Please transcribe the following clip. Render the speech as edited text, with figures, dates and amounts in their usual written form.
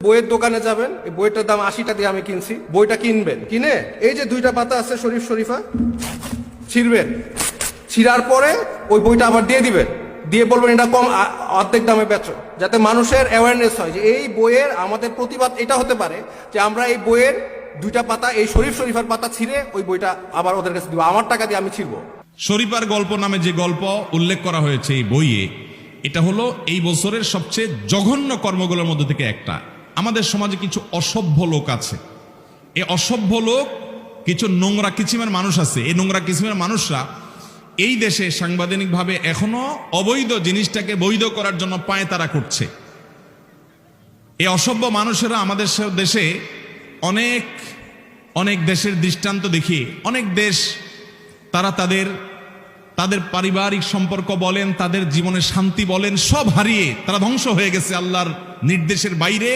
বইয়ের দোকানে যাবেন, এই বইটার দাম 80 দিয়ে আমি কিনছি, বইটা কিনবেন, কিনে এই যে 2টা পাতা আছে শরীফ শরীফা, ছিঁড়বেন, ছিঁড়ার পরে ওই বইটা আবার দিয়ে দিবেন, দিয়ে বলবেন এটা কম, অর্ধেক দামে বেচো, যাতে মানুষের অ্যাওয়ারনেস হয় যে এই বইয়ের আমাদের প্রতিবাদ এটা হতে পারে যে আমরা এই বইয়ের 2টা পাতা, এই শরীফ শরীফার পাতা ছিঁড়ে ওই বইটা আবার ওদের কাছে দিব, আমার টাকা দিয়ে আমি ছিঁড়বো। শরীফার গল্প নামে যে গল্প উল্লেখ করা হয়েছে এই বইয়ে, এটা হলো এই বছরের সবচেয়ে জঘন্য কর্মগুলোর মধ্যে থেকে একটা। আমাদের সমাজে কিছু অসভ্য লোক আছে, এই অসভ্য লোক, কিছু নোংরা কিচিমের মানুষ আছে, এই নোংরা কিচিমের মানুষরা এই দেশে সাংবিধানিকভাবে এখনো অবৈধ জিনিসটাকে বৈধ করার জন্য পায়তারা করছে। এই অসভ্য মানুষেরা আমাদের দেশে অনেক অনেক দেশের দৃষ্টান্ত দেখিয়ে অনেক দেশ তারা তাদের পারিবারিক সম্পর্ক বলেন, তাদের জীবনের শান্তি বলেন, সব হারিয়ে তারা ধ্বংস হয়ে গেছে আল্লাহর নির্দেশের বাইরে।